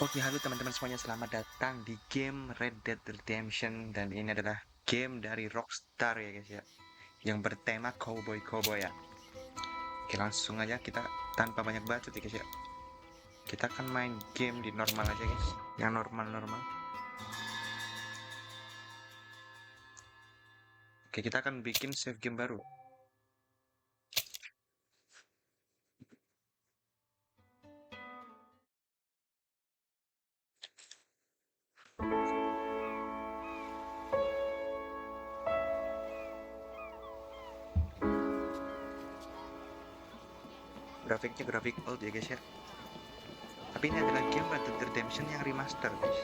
Oke, halo teman-teman semuanya, selamat datang di game Red Dead Redemption dan ini adalah game dari Rockstar ya guys ya, yang bertema cowboy ya. Oke, langsung aja kita tanpa banyak bacot ya guys ya. Kita akan main game di normal aja guys, yang normal. Oke, kita akan bikin save game baru. Grafiknya grafik old ya guys ya. Tapi ini adalah game Red Dead Redemption yang remaster guys.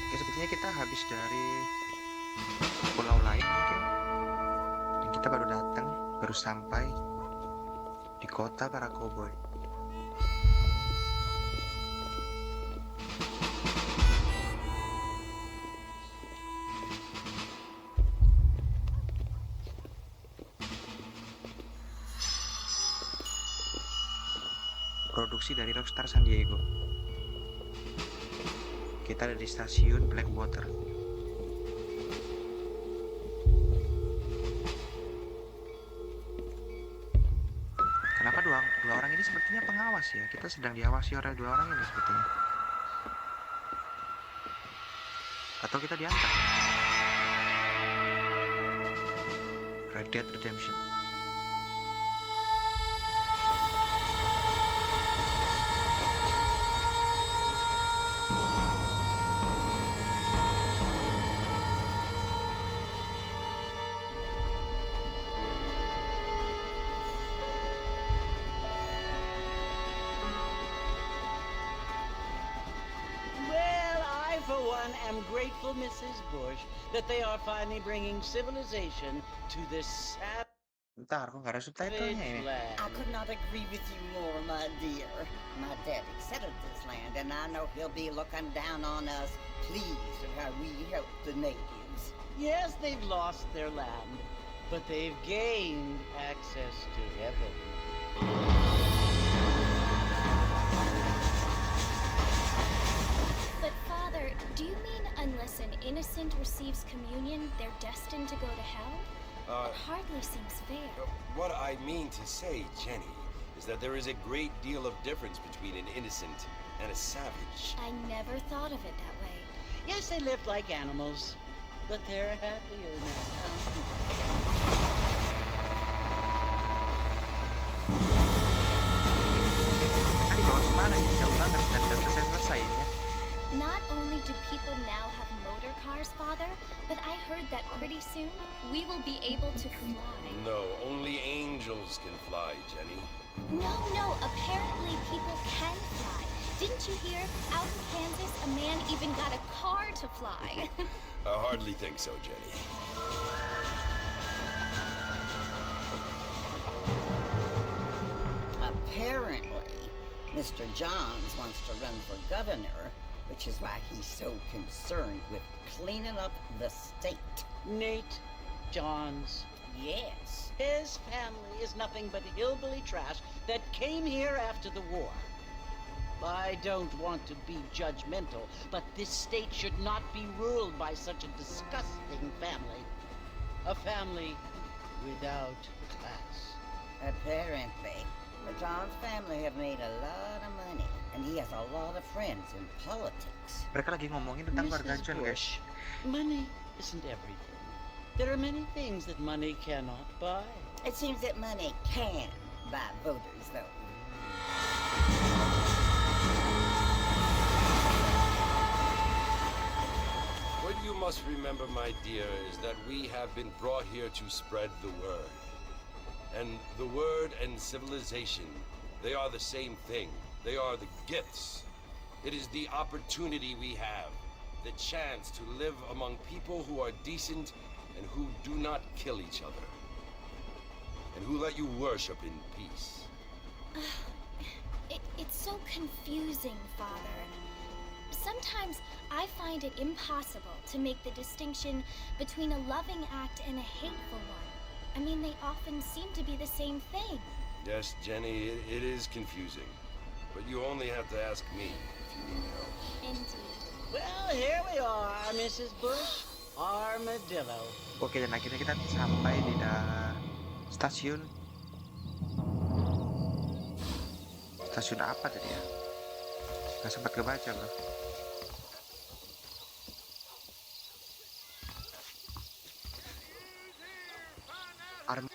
Oke, sepertinya kita habis dari pulau lain mungkin. Dan kita baru sampai di kota para cowboy. Produksi dari Rockstar San Diego. Kita ada di stasiun Blackwater. Kenapa dua orang ini sepertinya pengawas ya? Kita sedang diawasi oleh dua orang ini sepertinya. Atau kita diantar? Red Dead Redemption. For one, am grateful, Mrs. Bush, that they are finally bringing civilization to this savage Bentar, kok nggak ada subtitlenya ini? land. I could not agree with you more, my dear. My daddy settled this land, and I know he'll be looking down on us, pleased at how we help the natives. Yes, they've lost their land, but they've gained access to heaven. But Father, do you mean unless an innocent receives communion, they're destined to go to hell? It hardly seems fair. What I mean to say, Jenny, is that there is a great deal of difference between an innocent and a savage. I never thought of it that way. Yes, they lived like animals, but they're happier now. Tadi bawa kemana ini? Jauh banget dan udah selesai ya. Not only do people now have motor cars, Father, but I heard that pretty soon we will be able to fly. No, only angels can fly, Jenny. No, apparently people can fly. Didn't you hear? Out in Kansas, a man even got a car to fly. I hardly think so, Jenny. Apparently, Mr. Johns wants to run for governor, which is why he's so concerned with cleaning up the state. Nate Johns. Yes. His family is nothing but hillbilly trash that came here after the war. I don't want to be judgmental, but this state should not be ruled by such a disgusting family. A family without class. Apparently, the Johns family have made a lot of money, and he has a lot of friends in politics. Mereka lagi ngomongin tentang keluarga Mrs. John guys. Bush, money isn't everything. There are many things that money cannot buy. It seems that money can buy voters, though. What you must remember, my dear, is that we have been brought here to spread the word. And the word and civilization, they are the same thing. They are the gifts. It is the opportunity we have, the chance to live among people who are decent and who do not kill each other, and who let you worship in peace. It's so confusing, Father. Sometimes I find it impossible to make the distinction between a loving act and a hateful one. I mean, they often seem to be the same thing. Yes, Jenny, it is confusing. But you only have to ask me if you need help. Indeed. Well, here we are, Mrs. Bush. Armadillo. Oke, dan akhirnya kita sampai di stasiun. Stasiun apa tadi ya? Nggak sempat kebaca, bro. Arm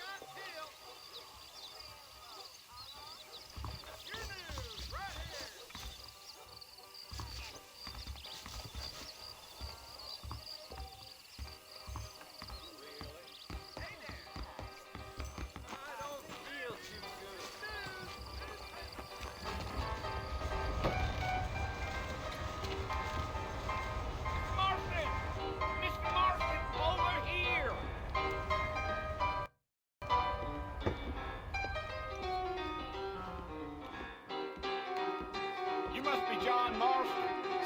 You must be John Marston.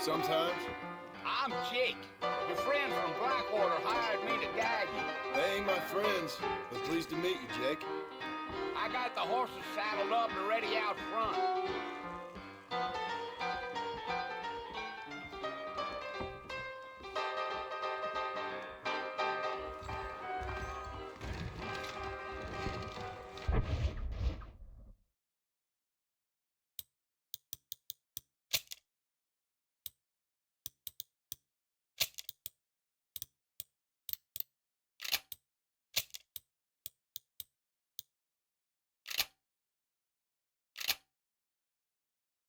Sometimes. I'm Jake. Your friend from Blackwater hired me to guide you. They ain't my friends, but pleased to meet you, Jake. I got the horses saddled up and ready out front.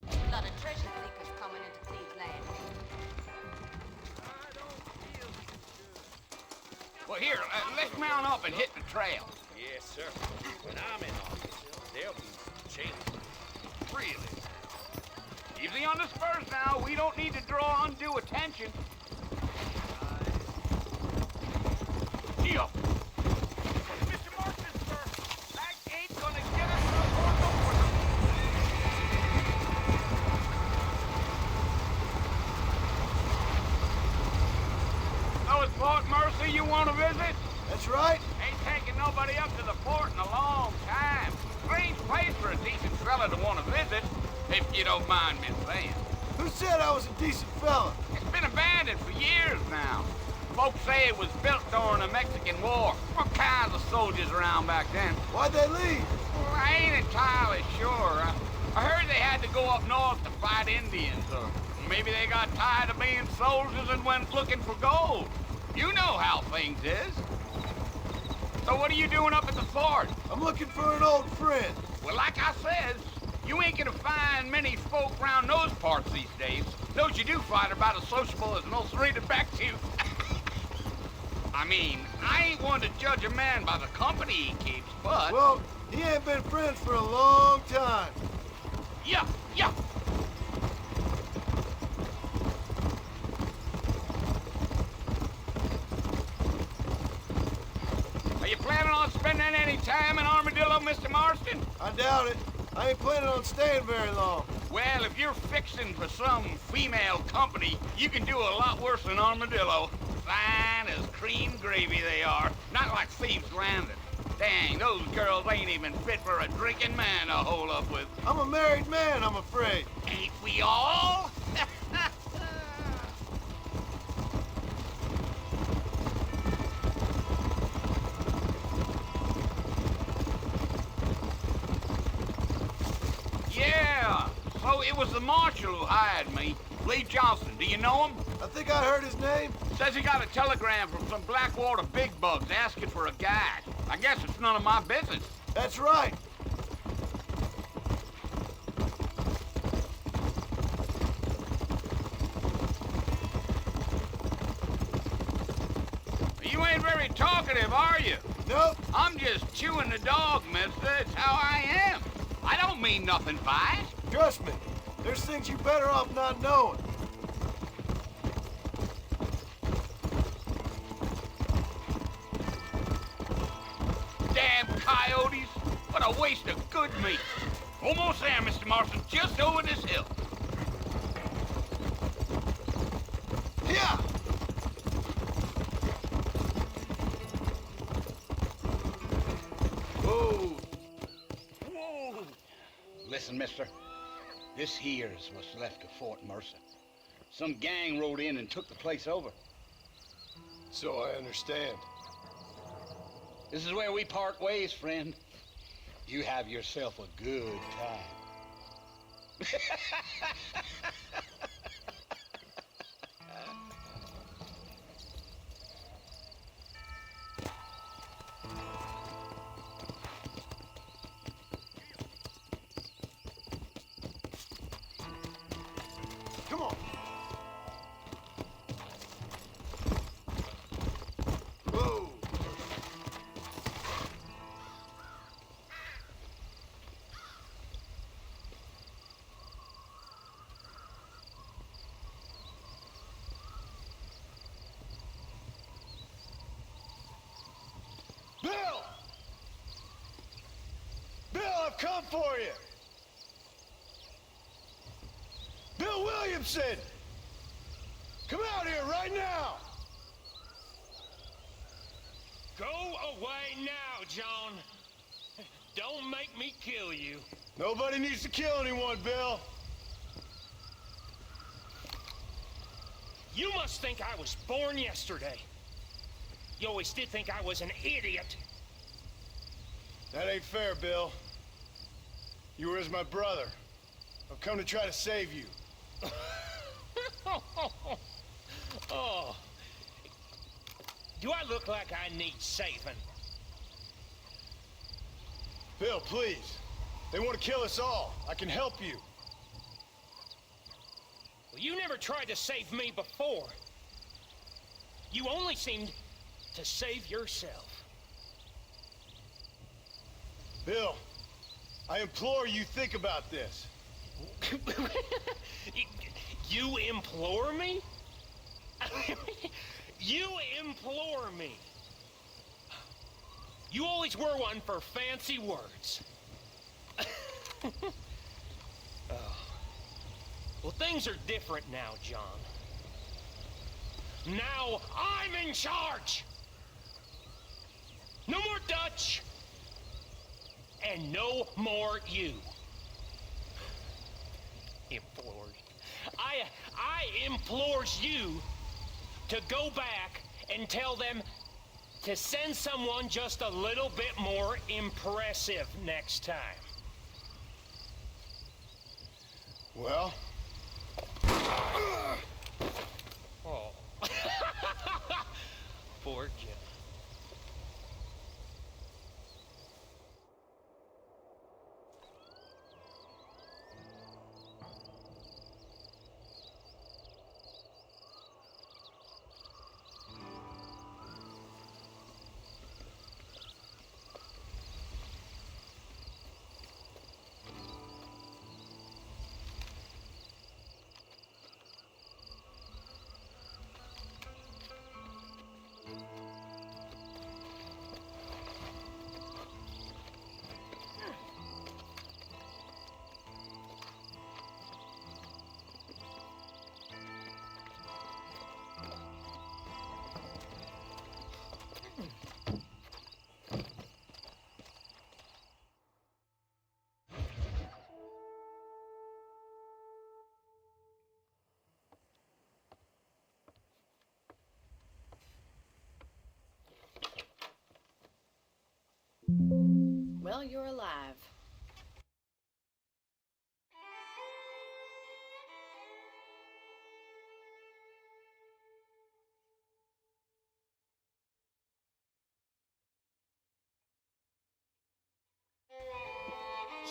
A lot of treasure seekers coming into Cleveland. Well, here, let's mount up and hit the trail. Yes, sir. When I'm in office, they'll be changing. Really? Easy on the spurs now. We don't need to draw undue attention. Geo. Mr. Marston, sir. That ain't gonna get us no more over. So it's Fort Mercy you want to visit? That's right. Ain't taking nobody up to the fort in a long time. Strange place for a decent fella to want to visit, if you don't mind me saying. Who said I was a decent fella? It's been abandoned for years now. Folks say it was built during the Mexican War. All kinds of soldiers around back then. Why'd they leave? Well, I ain't entirely sure. I heard they had to go up north to fight Indians, or maybe they got tired of being soldiers and went looking for gold. You know how things is. So what are you doing up at the fort? I'm looking for an old friend. Well, like I said, you ain't gonna find many folk around those parts these days. Those you do find are about as sociable as most read it back to. I mean, I ain't one to judge a man by the company he keeps, but... Well, he ain't been friends for a long time. Yeah. Are you planning on spending any time in Armadillo, Mr. Marston? I doubt it. I ain't planning on staying very long. Well, if you're fixing for some female company, you can do a lot worse than Armadillo. Fine as cream gravy they are, not like Thieves Landing. Dang, those girls ain't even fit for a drinking man to hole up with. I'm a married man, I'm afraid. Ain't we all? Yeah, so it was the marshal who hired me. Lee Johnson, do you know him? I think I heard his name. Says he got a telegram from some Blackwater big bugs asking for a guide. I guess it's none of my business. That's right. You ain't very talkative, are you? Nope, I'm just chewing the dog, mister. It's how I am. I don't mean nothing by it. Trust me, there's things you better off not knowing. Damn coyotes. What a waste of good meat. Almost there, Mr. Marston. Just over this hill. Yeah! Whoa. Whoa. Listen, mister. This here's what's left of Fort Mercer. Some gang rode in and took the place over. So I understand. This is where we part ways, friend. You have yourself a good time. Come on. Whoa. Bill! Bill, I've come for you! Bill Williamson! Come out here right now! Go away now, John. Don't make me kill you. Nobody needs to kill anyone, Bill. You must think I was born yesterday. You always did think I was an idiot. That ain't fair, Bill. You were as my brother. I've come to try to save you. Oh. Do I look like I need saving? Bill, please. They want to kill us all. I can help you. Well, you never tried to save me before. You only seemed to save yourself. Bill, I implore you think about this. You implore me? You implore me. You always were one for fancy words. Oh. Well, things are different now, John. Now I'm in charge. No more Dutch. And no more you. Implored. I implores you to go back and tell them to send someone just a little bit more impressive next time. Well? Oh. Poor Jim. Well, you're alive.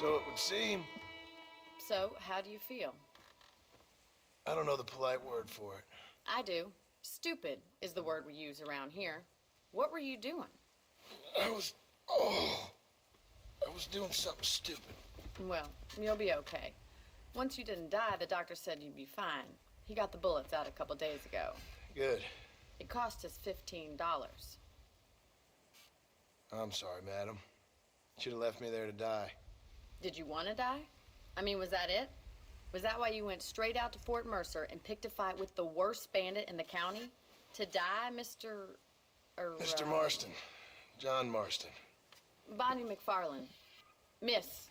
So it would seem, So, how do you feel? I don't know the polite word for it. I do. Stupid is the word we use around here. What were you doing? I was Oh, I was doing something stupid. Well, you'll be okay. Once you didn't die, the doctor said you'd be fine. He got the bullets out a couple days ago. Good. It cost us $15. I'm sorry, madam. Should have left me there to die. Did you want to die? I mean, was that it? Was that why you went straight out to Fort Mercer and picked a fight with the worst bandit in the county? To die, Mr. Mr. Marston. John Marston. Bonnie McFarland. Miss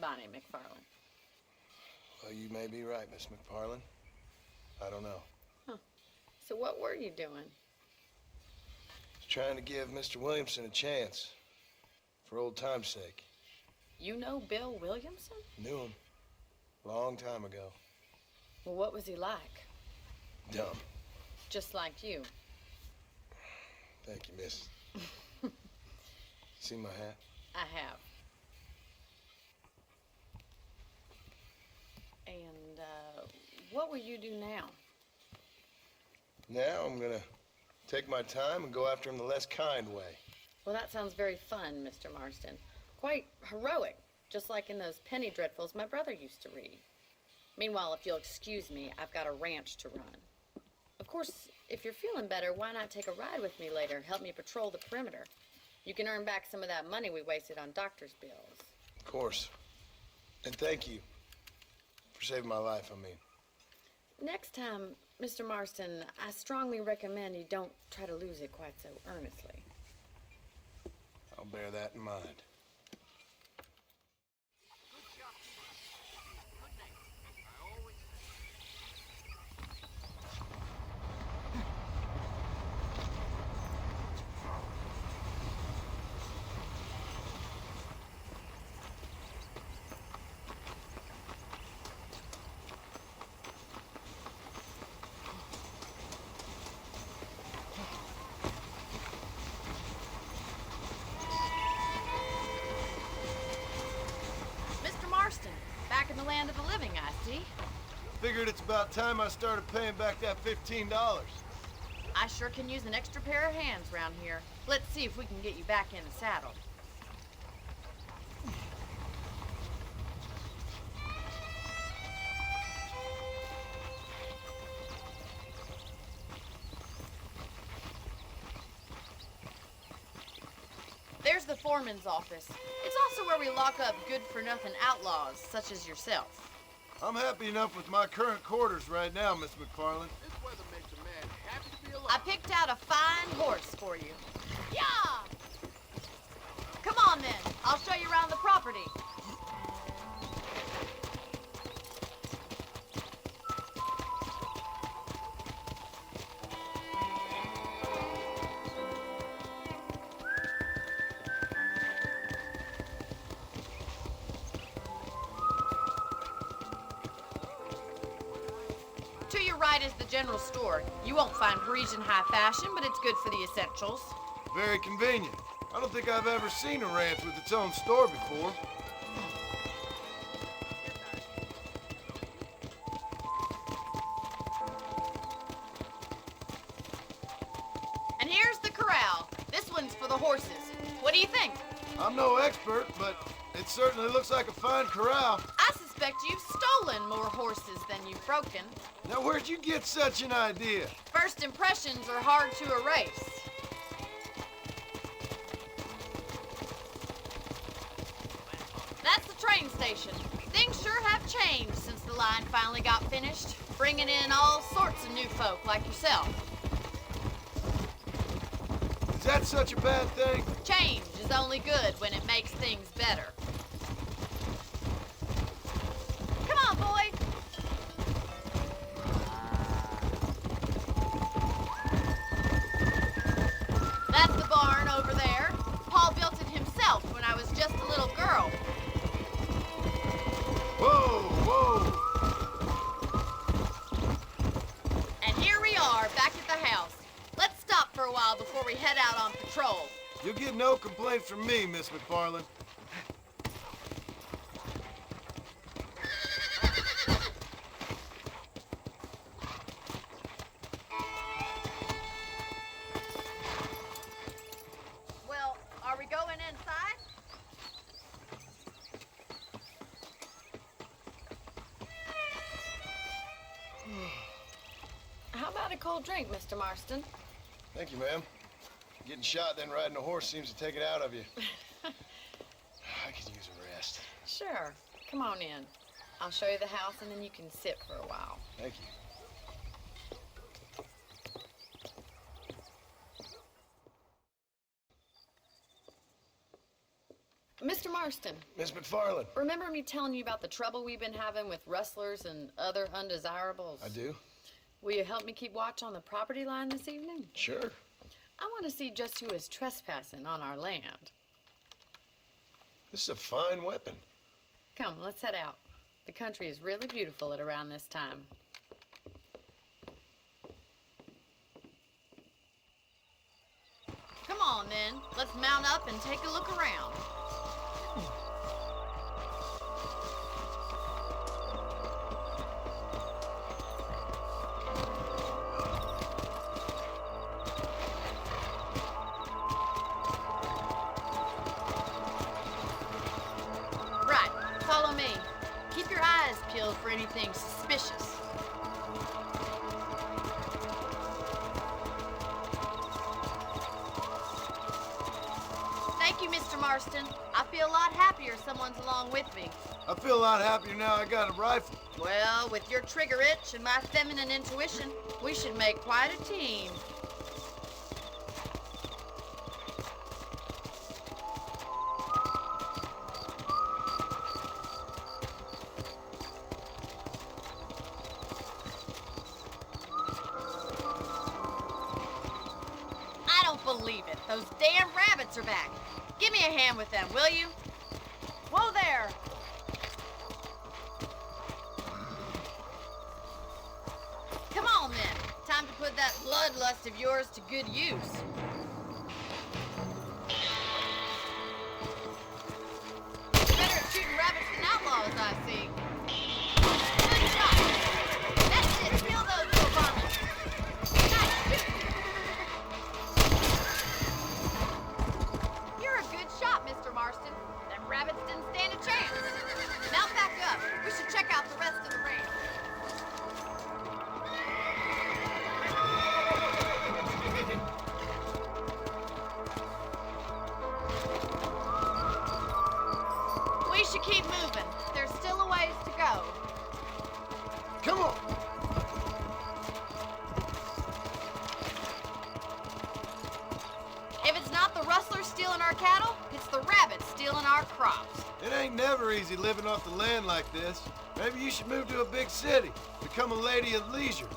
Bonnie McFarland. Well, you may be right, Miss McFarland. I don't know. Huh. So what were you doing? Just trying to give Mr. Williamson a chance. For old time's sake. You know Bill Williamson? Knew him. Long time ago. Well, what was he like? Dumb. Just like you. Thank you, miss. See my hat? I have. And, what will you do now? Now I'm gonna take my time and go after him the less kind way. Well, that sounds very fun, Mr. Marston. Quite heroic, just like in those penny dreadfuls my brother used to read. Meanwhile, if you'll excuse me, I've got a ranch to run. Of course, if you're feeling better, why not take a ride with me later and help me patrol the perimeter? You can earn back some of that money we wasted on doctor's bills. Of course. And thank you for saving my life, I mean. Next time, Mr. Marston, I strongly recommend you don't try to lose it quite so earnestly. I'll bear that in mind. Back in the land of the living, I see. Figured it's about time I started paying back that $15. I sure can use an extra pair of hands around here. Let's see if we can get you back in the saddle. There's the foreman's office. It's also where we lock up good-for-nothing outlaws, such as yourself. I'm happy enough with my current quarters right now, Miss McFarland. This weather makes a man happy to be alive. I picked out a fine horse for you. Yeah! Come on, then. I'll show you around the property. To your right is the general store. You won't find Parisian high fashion, but it's good for the essentials. Very convenient. I don't think I've ever seen a ranch with its own store before. And here's the corral. This one's for the horses. What do you think? I'm no expert, but it certainly looks like a fine corral. I suspect you've stolen more horses than you've broken. Now, where'd you get such an idea? First impressions are hard to erase. That's the train station. Things sure have changed since the line finally got finished, bringing in all sorts of new folk like yourself. Is that such a bad thing? Change is only good when it makes things better. Come on, boy. That's the barn over there. Paul built it himself when I was just a little girl. Whoa, whoa. And here we are, back at the house. Let's stop for a while before we head out on patrol. You'll get no complaints from me, Miss McFarland. Well, are we going inside? cold drink, Mr. Marston. Thank you, ma'am. Getting shot, then riding a horse seems to take it out of you. I could use a rest. Sure. Come on in. I'll show you the house, and then you can sit for a while. Thank you. Mr. Marston. Miss McFarland. Remember me telling you about the trouble we've been having with rustlers and other undesirables? I do. Will you help me keep watch on the property line this evening? Sure. I want to see just who is trespassing on our land. This is a fine weapon. Come, let's head out. The country is really beautiful at around this time. Come on, then. Let's mount up and take a look around. Right. Follow me. Keep your eyes peeled for anything suspicious. Thank you, Mr. Marston. I feel a lot happier someone's along with me. I feel a lot happier now I got a rifle. Well, with your trigger itch and my feminine intuition, we should make quite a team. I don't believe it. Those damn rabbits are back. Give me a hand with them, will you? Whoa there! Come on, then. Time to put that bloodlust of yours to good use. Better at shooting rabbits than outlaws, I see. Good shot. That's it. Kill those little varmints. Nice shooting. You're a good shot, Mr. Marston. Them rabbits didn't stand a chance. Mount back up. We should check out the rest of the range. We should keep moving. There's still a ways to go. Come on. If it's not the rustlers stealing our cattle, it's the rabbits stealing our crops. It ain't never easy living off the land like this. Maybe you should move to a big city. Become a lady of leisure.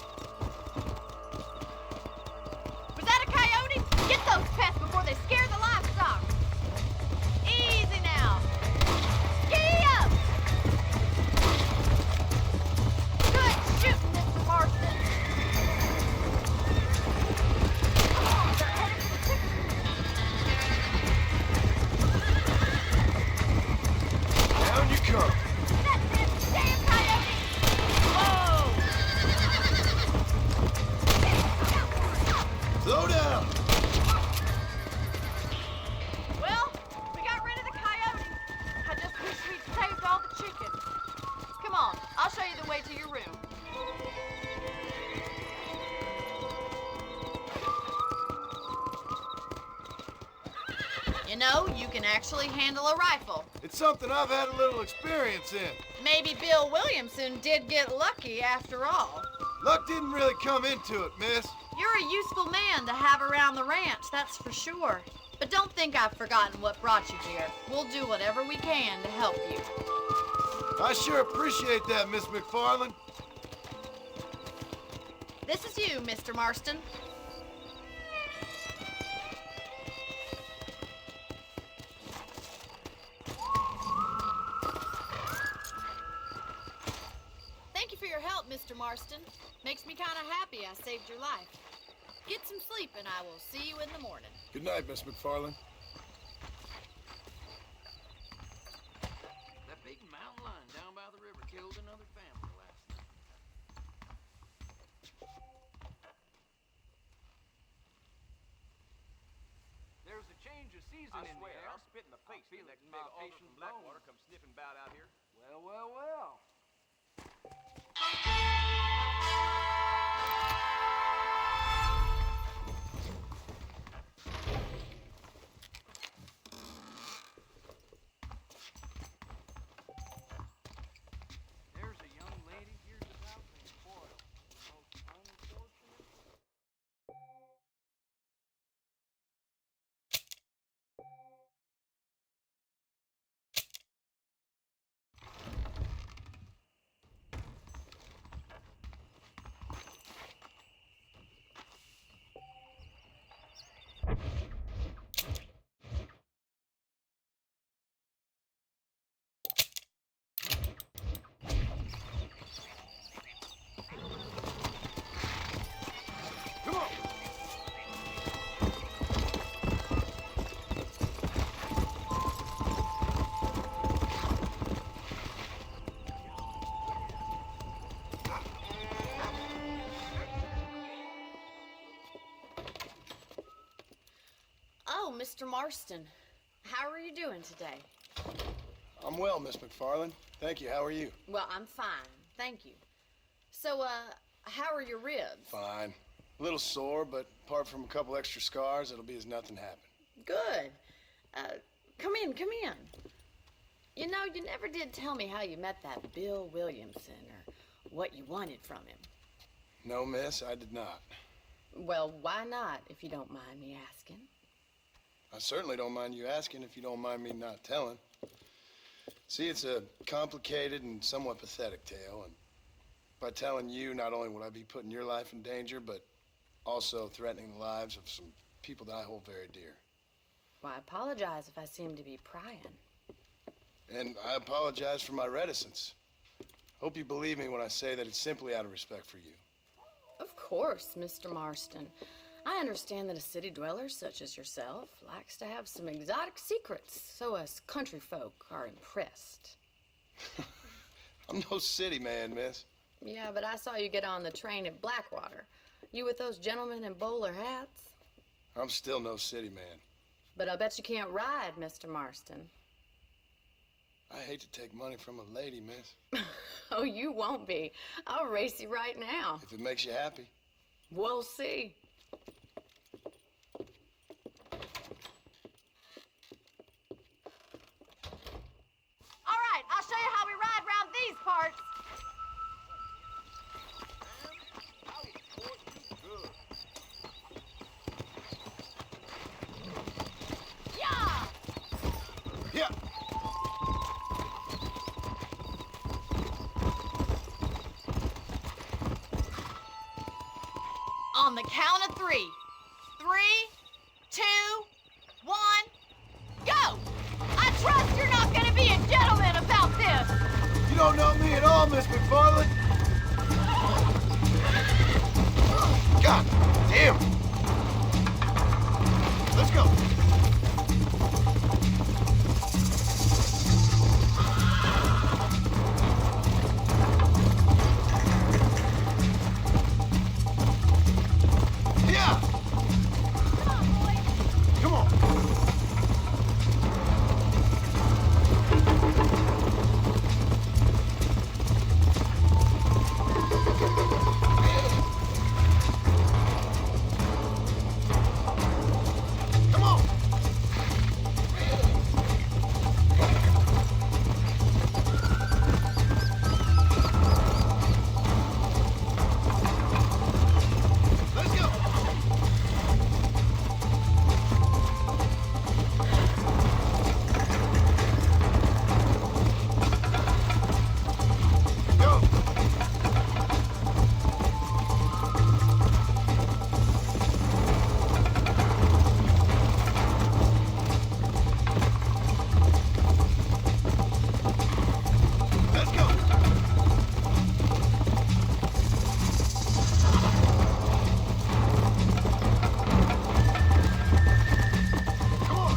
Was that a coyote? Get those pests before they scare the livestock. Easy now. Giddy up! Good shooting, Mr. Marston. Come on, they're headed for the chicken coop. Down you come. That damn coyote! Whoa! Slow down. Well, we got rid of the coyote. I just wish we'd saved all the chickens. Come on, I'll show you the way to your room. You know, you can actually handle a rifle. It's something I've had a little experience in. Maybe Bill Williamson did get lucky after all. Luck didn't really come into it, miss. You're a useful man to have around the ranch, that's for sure. But don't think I've forgotten what brought you here. We'll do whatever we can to help you. I sure appreciate that, Miss McFarland. This is you, Mr. Marston. Thank you for your help, Mr. Marston. Makes me kind of happy I saved your life. Get some sleep and I will see you in the morning. Good night, Miss McFarland. That big mountain lion down by the river killed another family last night. There's a change of season in the air. I'll spit in the face the next big officer from Blackwater comes sniffing about out here. Well, well, well. Mr. Marston. How are you doing today? I'm well, Miss McFarland. Thank you. How are you? Well, I'm fine. Thank you. So, how are your ribs? Fine. A little sore, but apart from a couple extra scars, it'll be as nothing happened. Good. Come in, come in. You know, you never did tell me how you met that Bill Williamson or what you wanted from him. No, miss, I did not. Well, why not, if you don't mind me asking? I certainly don't mind you asking if you don't mind me not telling. See, it's a complicated and somewhat pathetic tale, and by telling you, not only would I be putting your life in danger, but also threatening the lives of some people that I hold very dear. Well, I apologize if I seem to be prying. And I apologize for my reticence. Hope you believe me when I say that it's simply out of respect for you. Of course, Mr. Marston. I understand that a city dweller such as yourself likes to have some exotic secrets, so us country folk are impressed. I'm no city man, miss. Yeah, but I saw you get on the train at Blackwater. You with those gentlemen in bowler hats? I'm still no city man. But I bet you can't ride, Mr. Marston. I hate to take money from a lady, miss. Oh, you won't be. I'll race you right now. If it makes you happy. We'll see. All right, I'll show you how we ride around these parts. Yeah! Yeah! On the count of 3. 3, 2, 1, go! I trust you're not gonna be a gentleman about this! You don't know me at all, Miss McFarland. God damn! Let's go. Yeah! Come on. Come on. Let's go. Go. Let's go. Come on.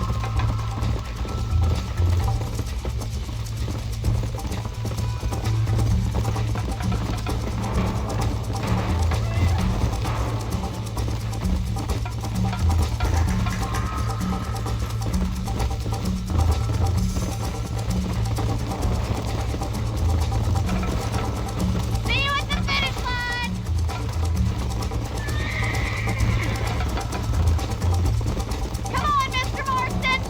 See you at the finish line! Come on, Mr. Marston!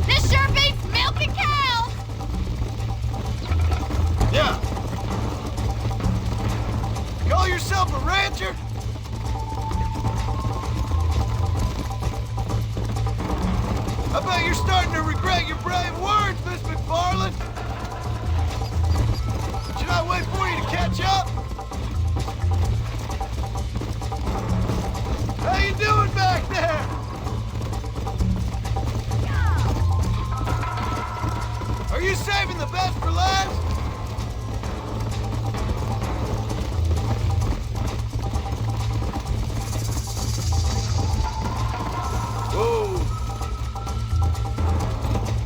This sure beats milking cows! Yeah. Call yourself a rancher? I bet you're starting to regret your brave words, Miss McFarland. Should I wait for you to catch up? How you doing back there? Are you saving the best for last? Whoa.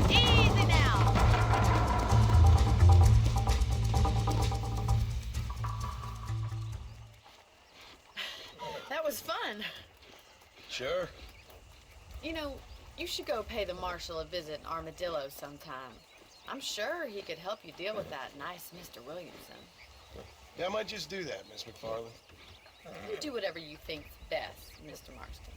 Easy now! fun. Sure. You know, you should go pay the marshal a visit in Armadillo sometime. I'm sure he could help you deal with that nice Mr. Williamson. Yeah, I might just do that, Miss McFarland. You do whatever you think's best, Mr. Marston.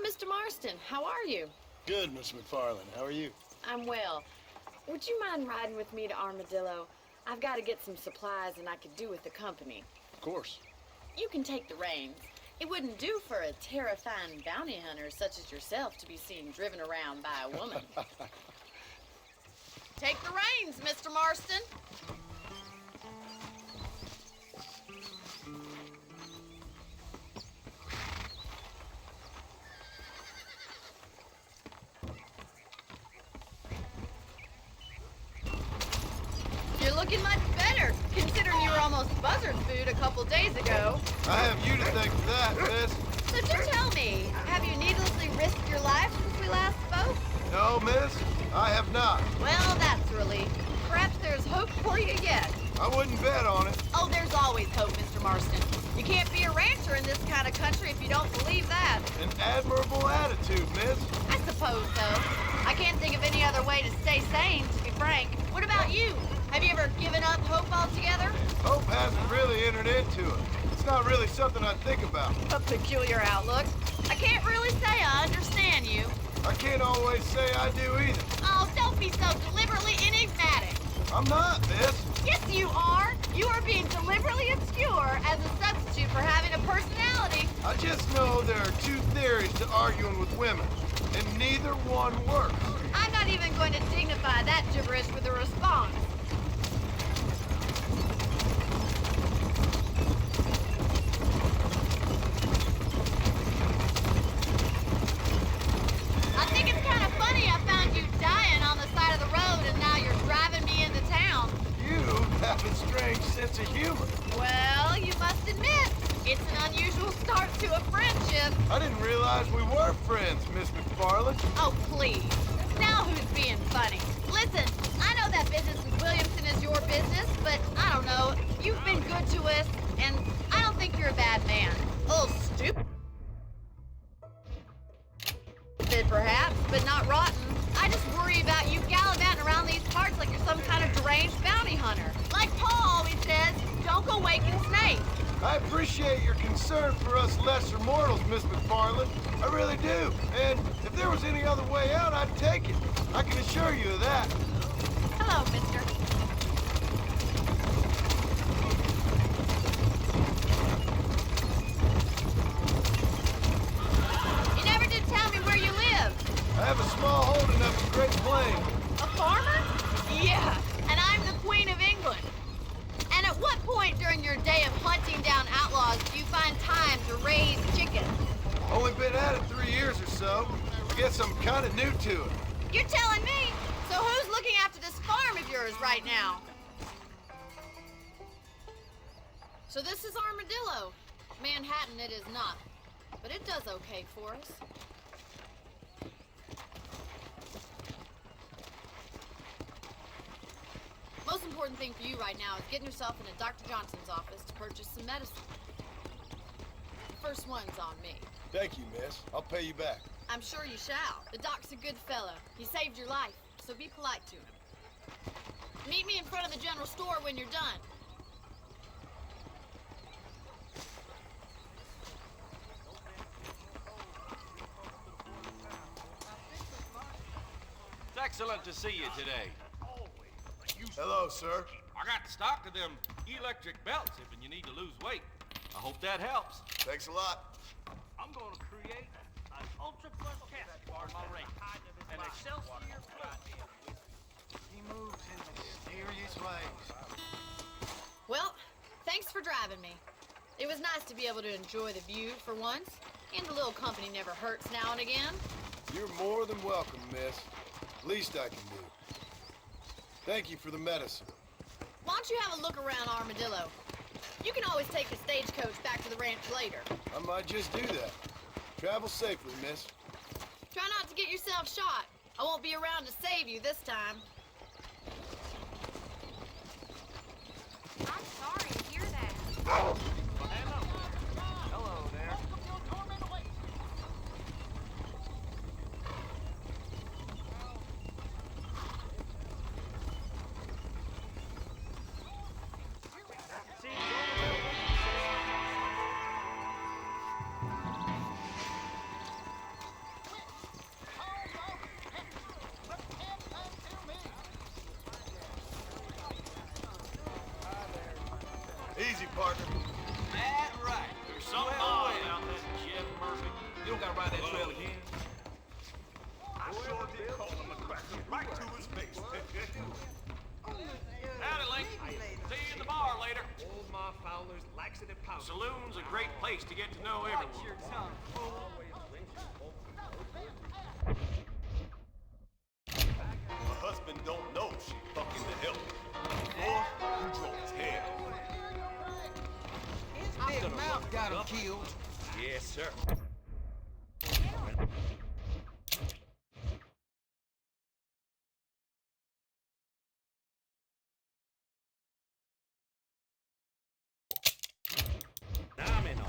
Mr. Marston, how are you? Good, Miss McFarland. How are you? I'm well. Would you mind riding with me to Armadillo? I've got to get some supplies and I could do with the company. Of course. You can take the reins. It wouldn't do for a terrifying bounty hunter such as yourself to be seen driven around by a woman. Take the reins, Mr. Marston. You're looking much better, considering you were almost buzzard food a couple days ago. I have you to thank for that, miss. So do tell me, have you needlessly risked your life since we last spoke? No, miss, I have not. Well, that's a relief. Perhaps there's hope for you yet. I wouldn't bet on it. Oh, there's always hope, Mr. Marston. You can't be a rancher in this kind of country if you don't believe that. An admirable attitude, miss. I suppose so. I can't think of any other way to stay sane, to be frank. What about you? Have you ever given up hope altogether? Hope hasn't really entered into it. It's not really something I think about. A peculiar outlook. I can't really say I understand you. I can't always say I do either. Oh, don't be so deliberately enigmatic. I'm not, miss. Yes, you are. You are being deliberately obscure as a substitute for having a personality. I just know there are two theories to arguing with women, and neither one works. I'm not even going to dignify that gibberish with a response. I think it's kind of funny I found you dying on the side of the road and now you're driving me into town. You have a strange sense of humor. Well, you must admit, it's an unusual start to a friendship. I didn't realize we were friends, Miss McFarland. Oh, please. Now who's being funny? Listen, I know that business with Williamson is your business, but I don't know. You've been good to us, and I don't think you're a bad man. A little stupid, perhaps, but not rotten. I just worry about you gallivanting around these parts like you're some kind of deranged bounty hunter. Like Paul always says, don't go waking snakes. I appreciate your concern for us lesser mortals, Miss McFarland. I really do. And if there was any other way out, I'd take it. I can assure you of that. Hello, mister. You never did tell me where you live. I have a small holding up in Great Plains. A farmer? Yeah, and I'm the Queen of England. And at what point during your day of hunting down outlaws do you find time to raise chickens? Only been at it 3 years or so. Guess I'm kind of new to it. You're telling me? So who's looking after this farm of yours right now? So this is Armadillo. Manhattan it is not, but it does okay for us. Most important thing for you right now is getting yourself into Dr. Johnson's office to purchase some medicine. The first one's on me. Thank you, miss. I'll pay you back. I'm sure you shall. The doc's a good fella. He saved your life, so be polite to him. Meet me in front of the general store when you're done. It's excellent to see you today. Hello, sir. I got the stock of them electric belts if you need to lose weight. I hope that helps. Thanks a lot. I'm going to create an ultra plus cast for my ring. An Excelsior plus. He moves in mysterious ways. Well, thanks for driving me. It was nice to be able to enjoy the view for once, and a little company never hurts now and again. You're more than welcome, miss. Least I can do. Thank you for the medicine. Why don't you have a look around Armadillo? You can always take the stagecoach back to the ranch later. I might just do that. Travel safely, miss. Try not to get yourself shot. I won't be around to save you this time. I'm sorry to hear that. Hello there. Easy, partner. That right. There's something odd about that Jeff Murphy. You don't gotta ride that trail again. I sure did call him a cracker right to his face. Howdy, Link. See you in the bar later. Old Ma Fowler's laxative powder. Saloon's a great place to get to know everyone. My husband don't know she fucking the hell. Before, you drove his hair. Big Mouth got him killed. Yes, sir. I'm in on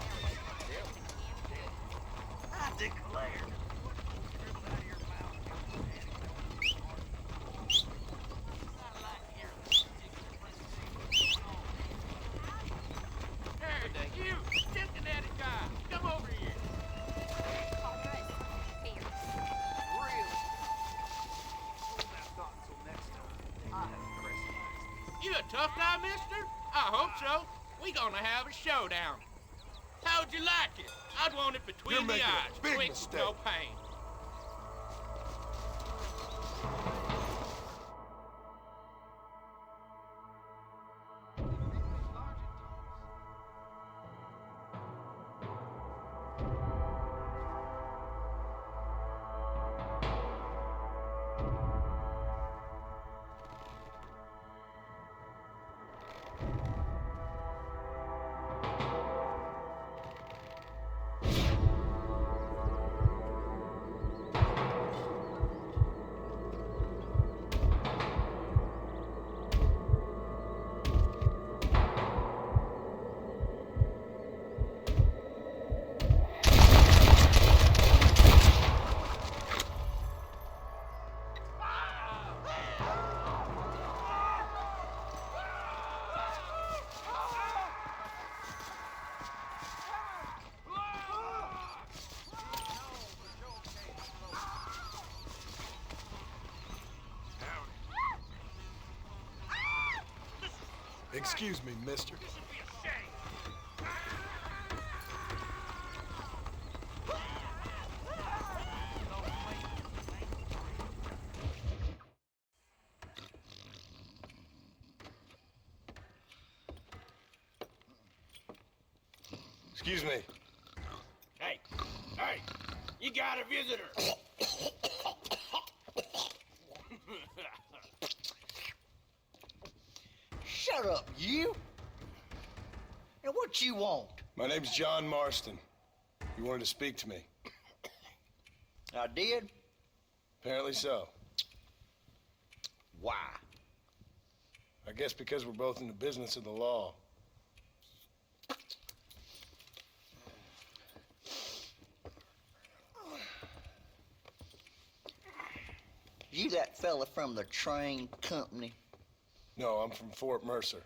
I declare. Hey, you, Cincinnati guy, come over here. You a tough guy, mister? I hope so. We gonna have a showdown. How'd you like it? I'd want it between You're the making a eyes. big Quick, mistake. no pain. Excuse me, mister. Excuse me. Hey, you got a visitor. Shut up, you. And what you want? My name's John Marston. You wanted to speak to me. I did? Apparently so. Why? I guess because we're both in the business of the law. You that fella from the train company? No, I'm from Fort Mercer.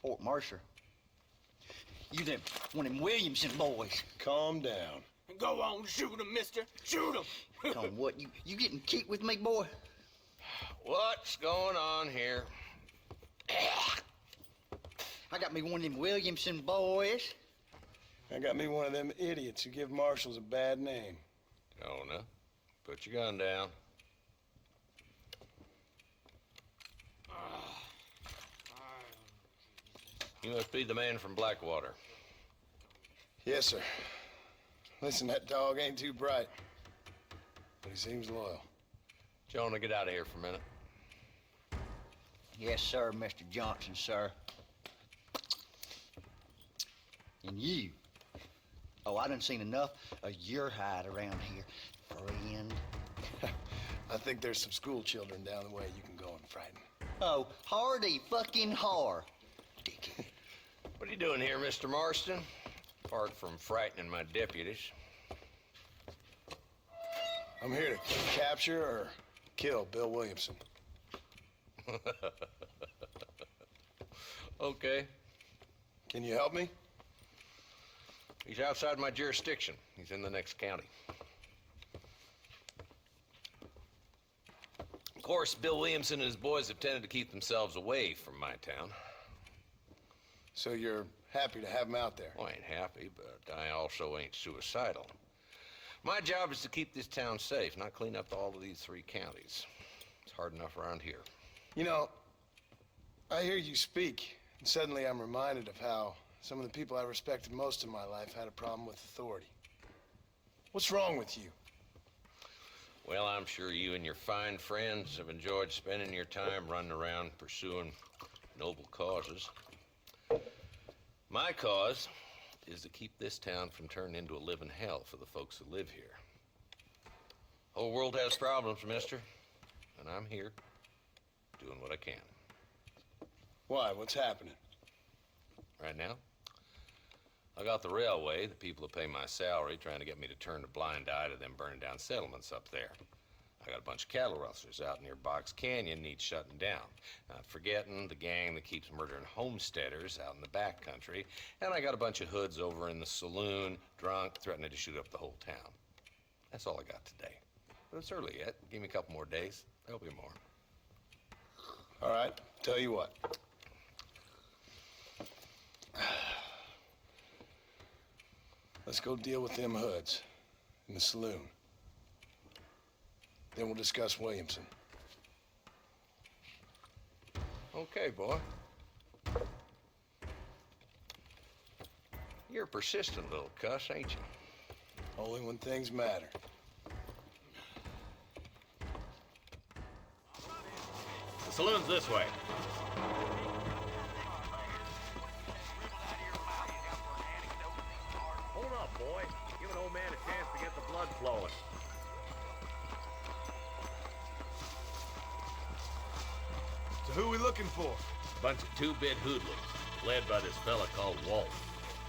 Fort Mercer? You them one of them Williamson boys. Calm down. Go on, shoot him, mister. Shoot him. On what? You getting kicked with me, boy? What's going on here? I got me one of them Williamson boys. I got me one of them idiots who give marshals a bad name. Jonah, put your gun down. You must be the man from Blackwater. Yes, sir. Listen, that dog ain't too bright, but he seems loyal. Jonah, get out of here for a minute. Yes, sir, Mr. Johnson, sir. And you. Oh, I done seen enough of your hide around here, friend. I think there's some school children down the way you can go and frighten. Oh, hardy fucking har. What are you doing here, Mr. Marston? Apart from frightening my deputies. I'm here to capture or kill Bill Williamson. Okay. Can you help me? He's outside my jurisdiction. He's in the next county. Of course, Bill Williamson and his boys have tended to keep themselves away from my town. So you're happy to have him out there? Well, I ain't happy, but I also ain't suicidal. My job is to keep this town safe, not clean up all of these 3 counties. It's hard enough around here. You know, I hear you speak, and suddenly I'm reminded of how some of the people I respected most in my life had a problem with authority. What's wrong with you? Well, I'm sure you and your fine friends have enjoyed spending your time running around pursuing noble causes. My cause is to keep this town from turning into a living hell for the folks that live here. Whole world has problems, mister, and I'm here doing what I can. Why? What's happening? Right now, I got the railway, the people that pay my salary, trying to get me to turn a blind eye to them burning down settlements up there. I got a bunch of cattle rustlers out near Box Canyon needs shutting down. Not forgetting the gang that keeps murdering homesteaders out in the back country. And I got a bunch of hoods over in the saloon, drunk, threatening to shoot up the whole town. That's all I got today. But it's early yet. Give me a couple more days. There'll be more. All right, tell you what. Let's go deal with them hoods in the saloon. Then we'll discuss Williamson. Okay, boy. You're a persistent little cuss, ain't you? Only when things matter. The saloon's this way. Hold up, boy. Give an old man a chance to get the blood flowing. So who are we looking for? Bunch of 2-bit hoodlums, led by this fella called Walt.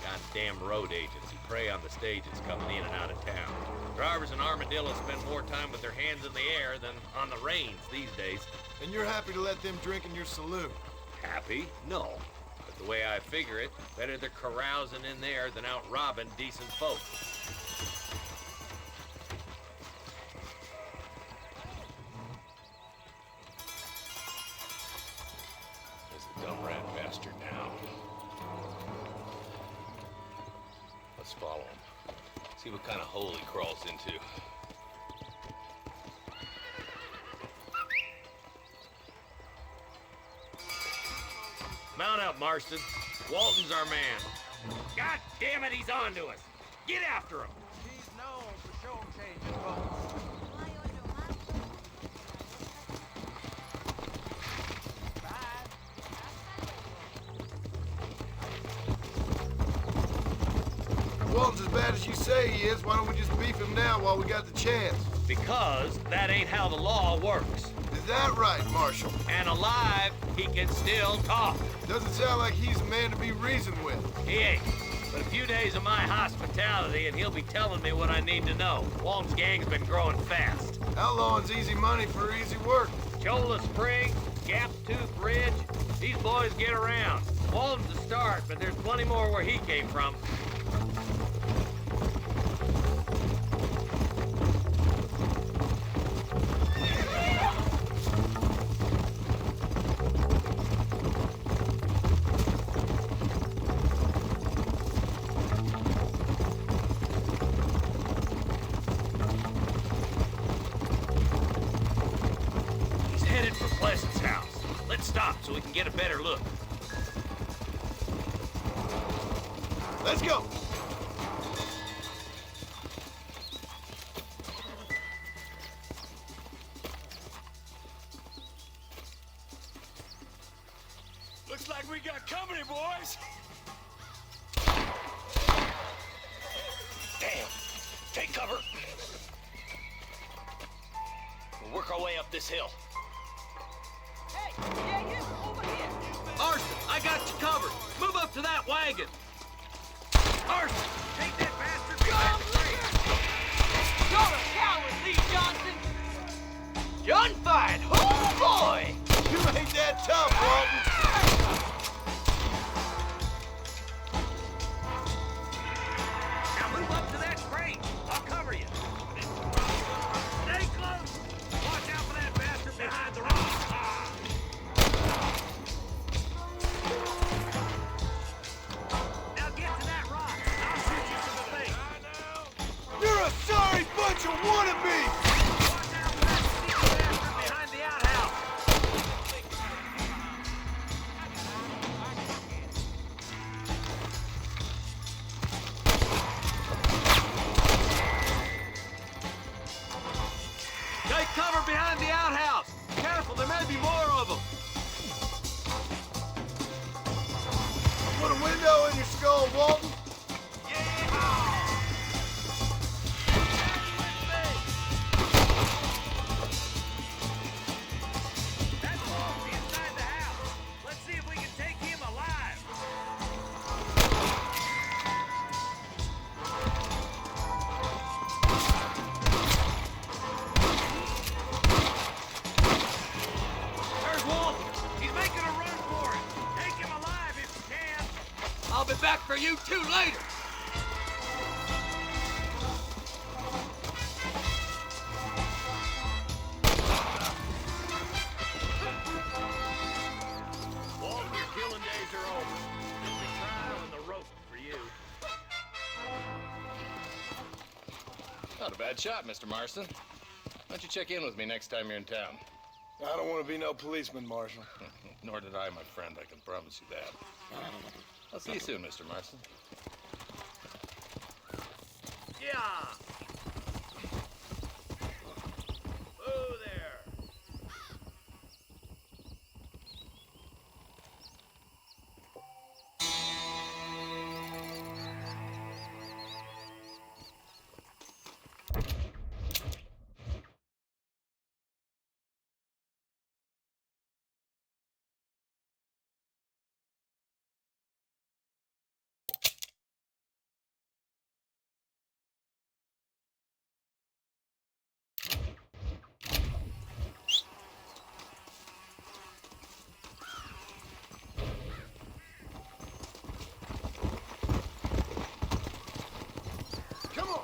Goddamn road agents who prey on the stages coming in and out of town. Drivers in Armadillo spend more time with their hands in the air than on the reins these days. And you're happy to let them drink in your saloon? Happy? No. But the way I figure it, better they're carousing in there than out robbing decent folk. There's the dumb rat bastard now. Let's follow him. See what kind of hole he crawls into. Mount up, Marston. Walton's our man. God damn it, he's on to us. Get after him. He's known for show changing folks. Walton's as bad as you say he is. Why don't we just beef him now while we got the chance? Because that ain't how the law works. Is that right, Marshal? And alive, he can still talk. Doesn't sound like he's a man to be reasoned with. He ain't. But a few days of my hospitality and he'll be telling me what I need to know. Walton's gang's been growing fast. Outlawing's easy money for easy work. Cholla Spring, Gap Tooth Ridge, these boys get around. Walton's the start, but there's plenty more where he came from. So we can get a better look. Let's go! Looks like we got company, boys! this hill. Hey, yeah, you, over here. Marston, I got you covered. Move up to that wagon. Marston, take that bastard behind the tree. You're a coward, Lee Johnson. Gunfight, oh boy! You ain't that tough, Walton. Now move up to that crate. I'll cover you. Stay close. Watch out for that bastard behind the rock. Now get to that rock. I'll shoot you from the thing. You're a sorry bunch of wannabes! Watch out for that steel bastard behind the outhouse. Take cover behind the outhouse. Careful, there may be more of them. Put a window in your skull, Walton. That's Walton inside the house. Let's see if we can take him alive. There's Walton. He's making a run for it. Take him alive if you can. I'll be back for you two later. Walton, your killing days are over. Just the trial and the rope for you. Not a bad shot, Mr. Marston. Why don't you check in with me next time you're in town? I don't want to be no policeman, Marshal. Nor did I, my friend. I can promise you that. I'll see you soon, Mr. Marston. Yeah. Oh, there. Come on.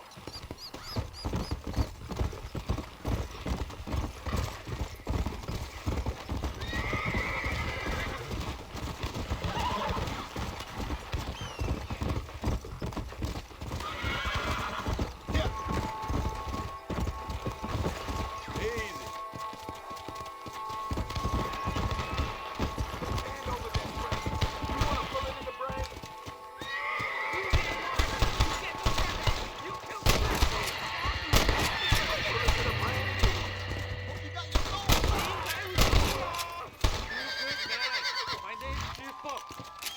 My name's Chief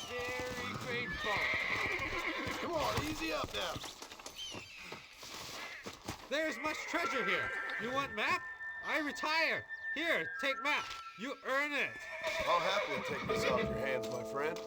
Very grateful. Come on, easy up now. There's much treasure here. You want map? I retire. Here, take map. You earn it. I'll happily take this off your hands, my friend.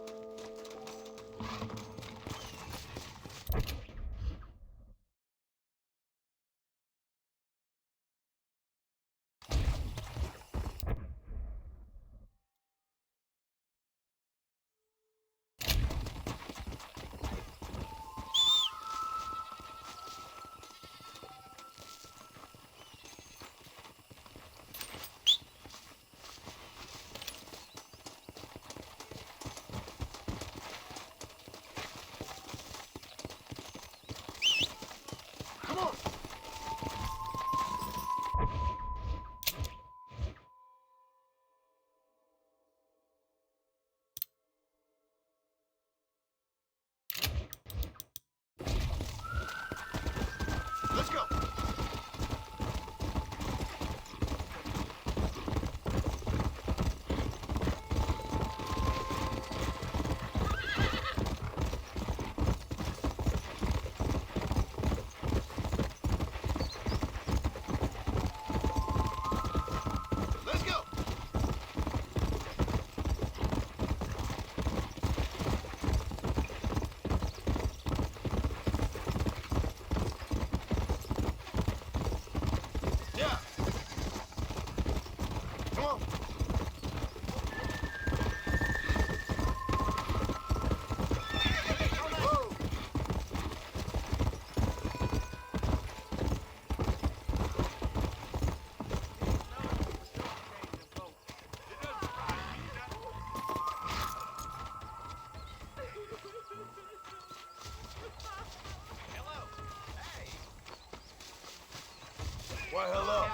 Why, hello.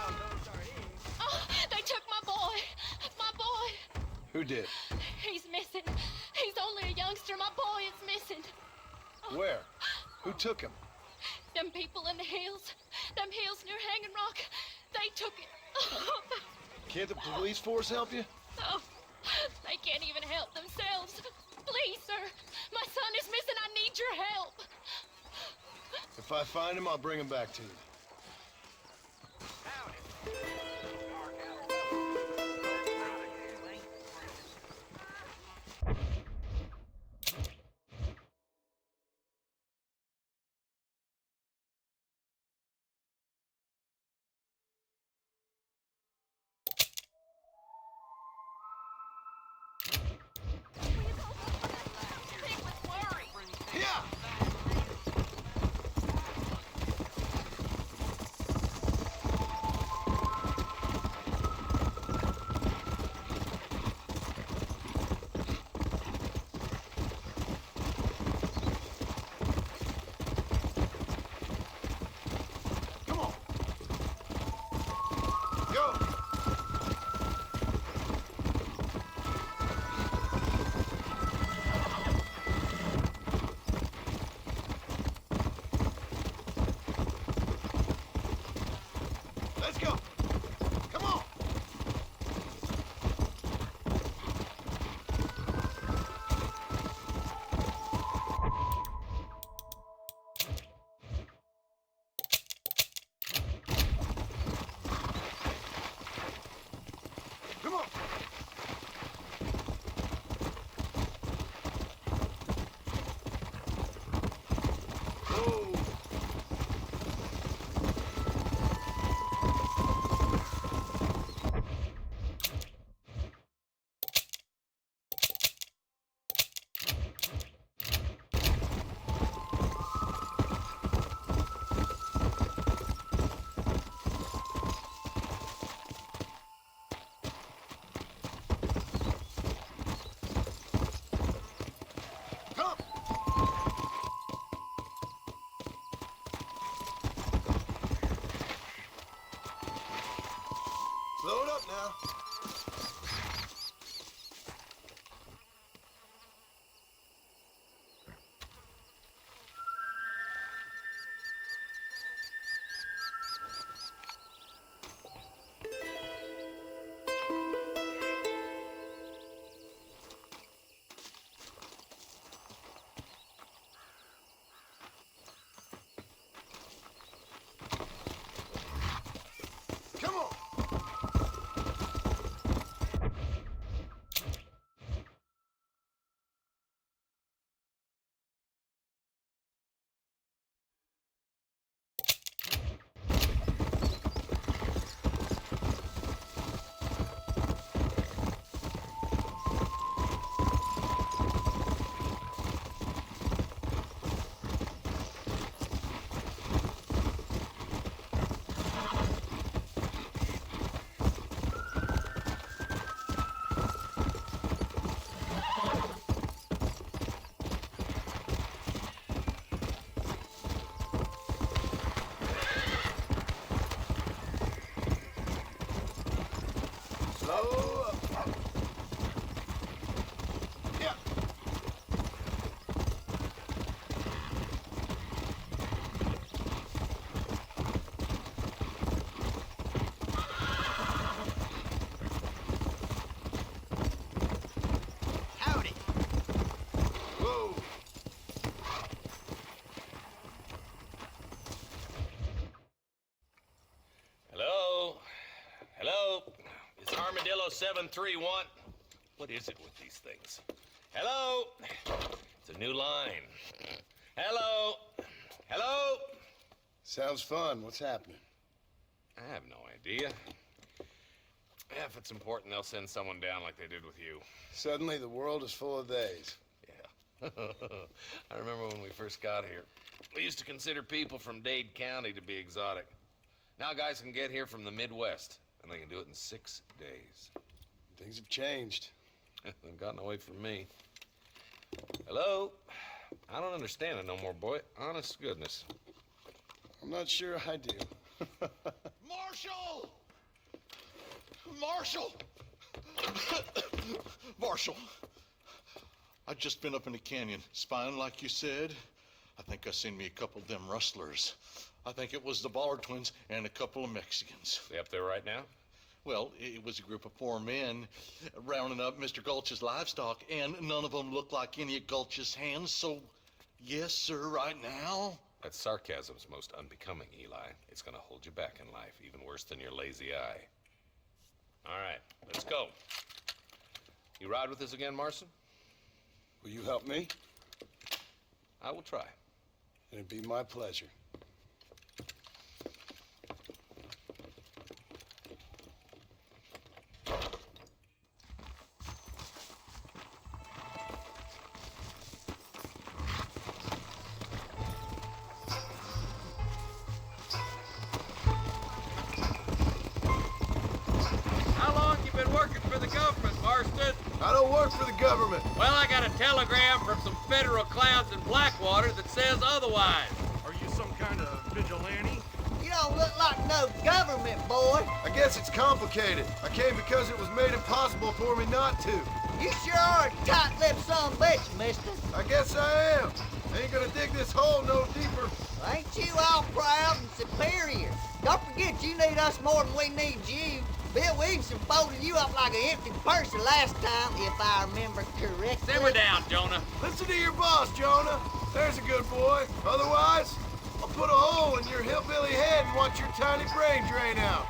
Oh, they took my boy. My boy. Who did? He's missing. He's only a youngster. My boy is missing. Where? Who took him? Them people in the hills. Them hills near Hanging Rock. They took it. Can't the police force help you? Oh, they can't even help themselves. Please, sir. My son is missing. I need your help. If I find him, I'll bring him back to you. Load up now. Come on. Slow up. Yeah. Howdy. Whoa. Hello? Hello? It's Armadillo 731. What is it with these things? Hello? It's a new line. Hello? Hello? Sounds fun. What's happening? I have no idea. Yeah, if it's important, they'll send someone down like they did with you. Suddenly, the world is full of theys. Yeah. I remember when we first got here. We used to consider people from Dade County to be exotic. Now guys can get here from the Midwest, and they can do it in 6 days. Things have changed. They've gotten away from me. Hello? I don't understand it no more, boy. Honest to goodness. I'm not sure I do. Marshall! Marshall! Marshall, I just been up in the canyon, spying like you said. I think I seen me a couple of them rustlers. I think it was the Ballard twins and a couple of Mexicans. They up there right now? Well, it was a group of 4 men rounding up Mr. Gulch's livestock, and none of them looked like any of Gulch's hands, so yes, sir, right now. That sarcasm's most unbecoming, Eli. It's gonna hold you back in life, even worse than your lazy eye. All right, let's go. You ride with us again, Marston? Will you help me? I will try. It'd be my pleasure. How long you been working for the government, Marston? I don't work for the government. Well, I got a telegram from some federal clowns in Blackwater that says otherwise. Are you some kind of vigilante? You don't look like no government, boy. I guess it's complicated. I came because it was made impossible for me not to. You sure are a tight-lipped son of a bitch, mister. I guess I am. I ain't gonna dig this hole no deeper. Ain't you all proud and superior? Don't forget you need us more than we need you. Bill Williamson folded you up like an empty purse the last time, if I remember correctly. Simmer down, Jonah. Listen to your boss, Jonah. There's a good boy. Otherwise, I'll put a hole in your hillbilly head and watch your tiny brain drain out.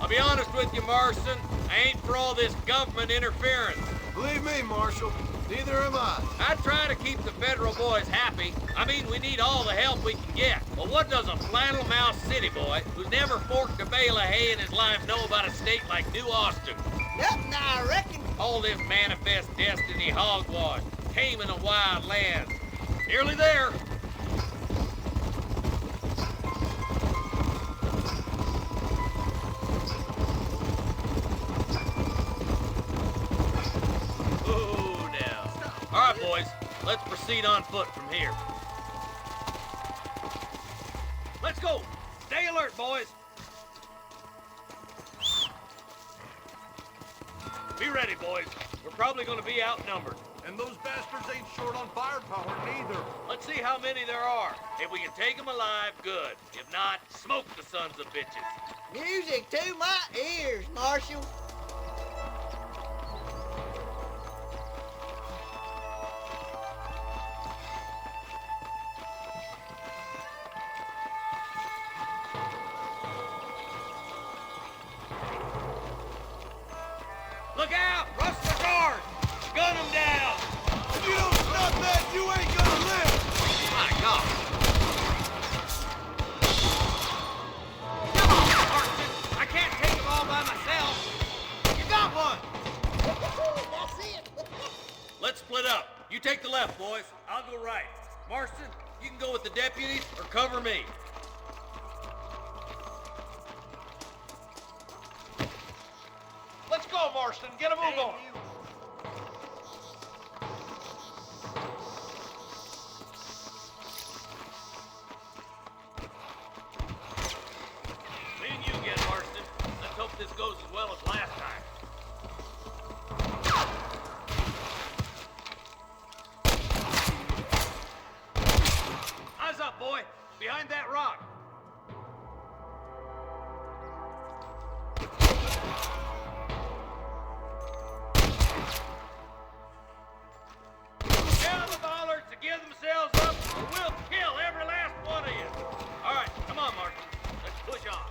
I'll be honest with you, Marston. I ain't for all this government interference. Believe me, Marshal, neither am I. I try to keep the federal boys happy. I mean, we need all the help we can get. But what does a flannel-mouthed city boy who's never forked a bale of hay in his life know about a state like New Austin? Nothing, I reckon. All this manifest destiny hogwash, taming of wild lands. Nearly there. Ooh, now. All right, boys, let's proceed on foot from here. Let's go. Stay alert, boys. Be ready, boys. We're probably going to be outnumbered. And those bastards ain't short on firepower, neither. Let's see how many there are. If we can take them alive, good. If not, smoke the sons of bitches. Music to my ears, Marshal. Look out! Rustler guard! Gun them down! If you don't stop that, you ain't gonna live! My God! Come on, Marston! I can't take them all by myself! You got one! That's it. Let's split up. You take the left, boys. I'll go right. Marston, you can go with the deputies or cover me. Let's go, Marston. Get a move on. Me and you again, Marston. Let's hope this goes as well as last time. Eyes up, boy. Behind that rock. Tell the Ballards to give themselves up, or we'll kill every last one of you. All right, come on, Martin. Let's push on.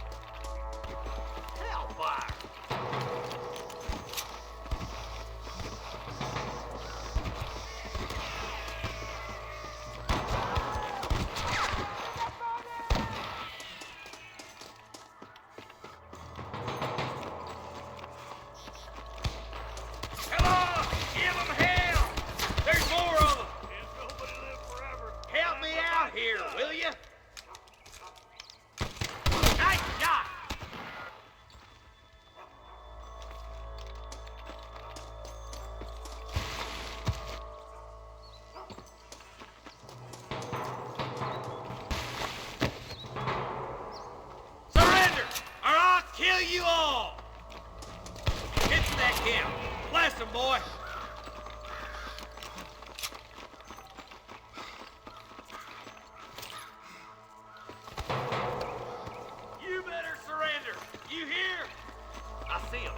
Hellfire! boy. You better surrender. You hear? I see him.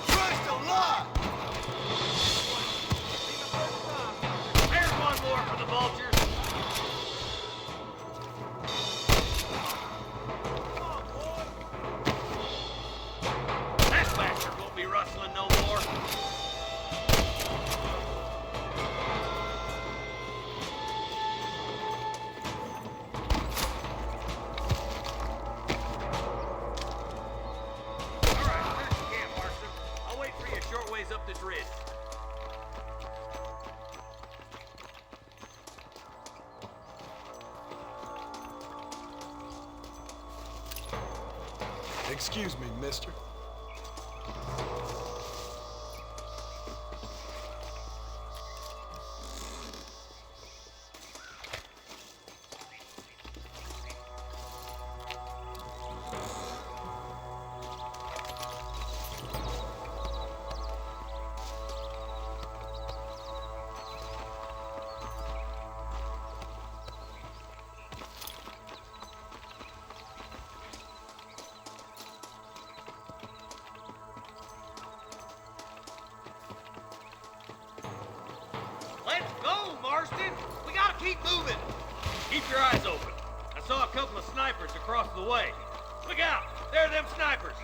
Christ alive! There's one more for the vultures. That bastard won't be rustling no more. All right, where's your camp, Marston? I'll wait for you a short ways up this ridge. Excuse me, mister. Let's go, Marston! We gotta keep moving! Keep your eyes open. I saw a couple of snipers across the way. Look out! There are them snipers!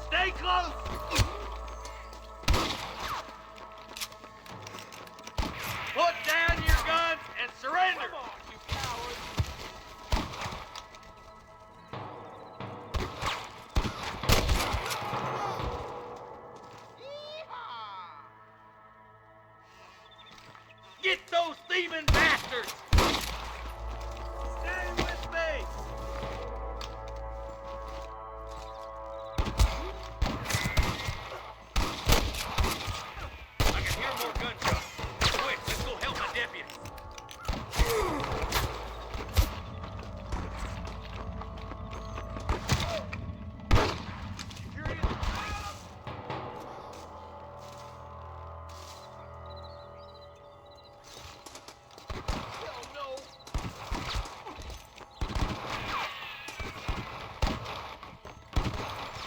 Stay close! Put down your guns and surrender! Come on, you cowards! Get those thieving bastards! Stay with me! I can hear more gunshots. Quick, let's go help my deputy.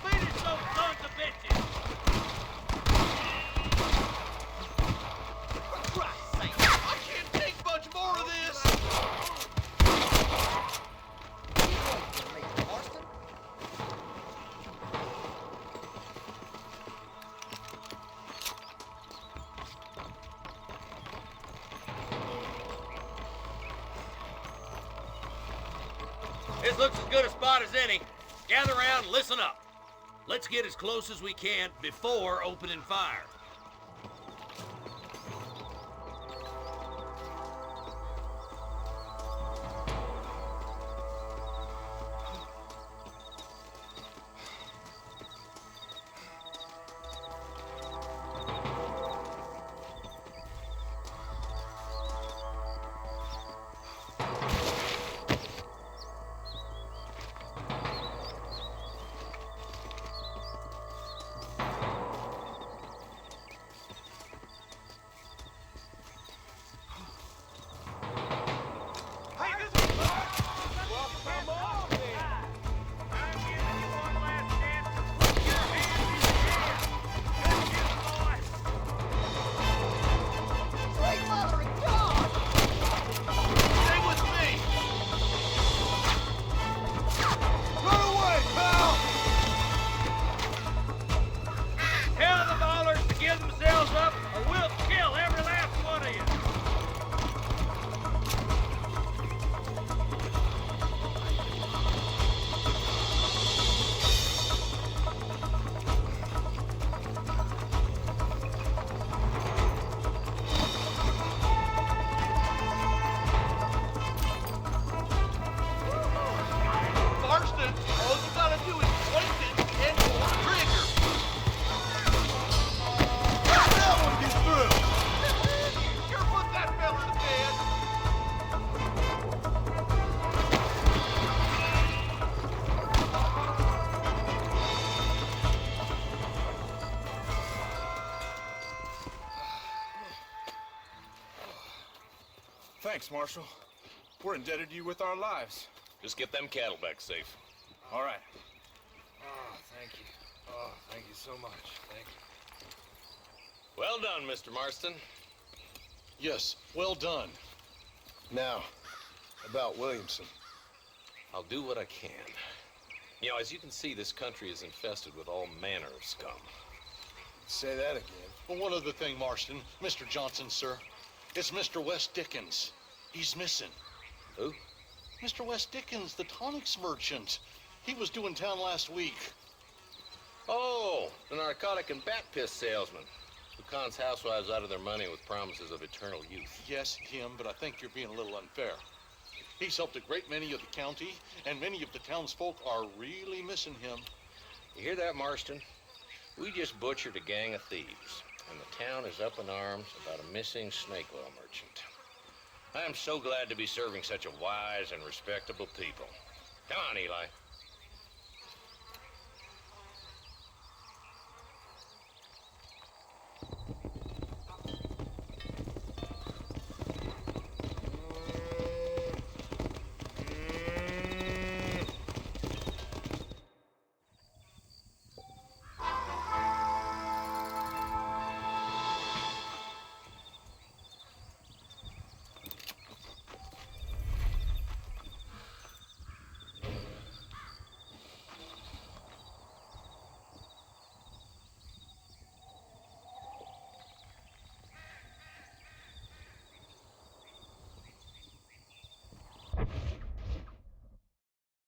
Finish those sons of bitches! For Christ's sake, I can't take much more of this! Marston? This looks as good a spot as any. Gather around and listen up. Let's get as close as we can before opening fire. Thanks, Marshal. We're indebted to you with our lives. Just get them cattle back safe. All right. Oh, thank you. Oh, thank you so much. Thank you. Well done, Mr. Marston. Yes, well done. Now, about Williamson. I'll do what I can. You know, as you can see, this country is infested with all manner of scum. Say that again. Well, one other thing, Marston. Mr. Johnson, sir. It's Mr. West Dickens. He's missing. Who? Mr. West Dickens, the tonics merchant. He was due in town last week. Oh, the narcotic and bat piss salesman who cons housewives out of their money with promises of eternal youth. Yes, him, but I think you're being a little unfair. He's helped a great many of the county, and many of the townsfolk are really missing him. You hear that, Marston? We just butchered a gang of thieves, and the town is up in arms about a missing snake oil merchant. I am so glad to be serving such a wise and respectable people. Come on, Eli.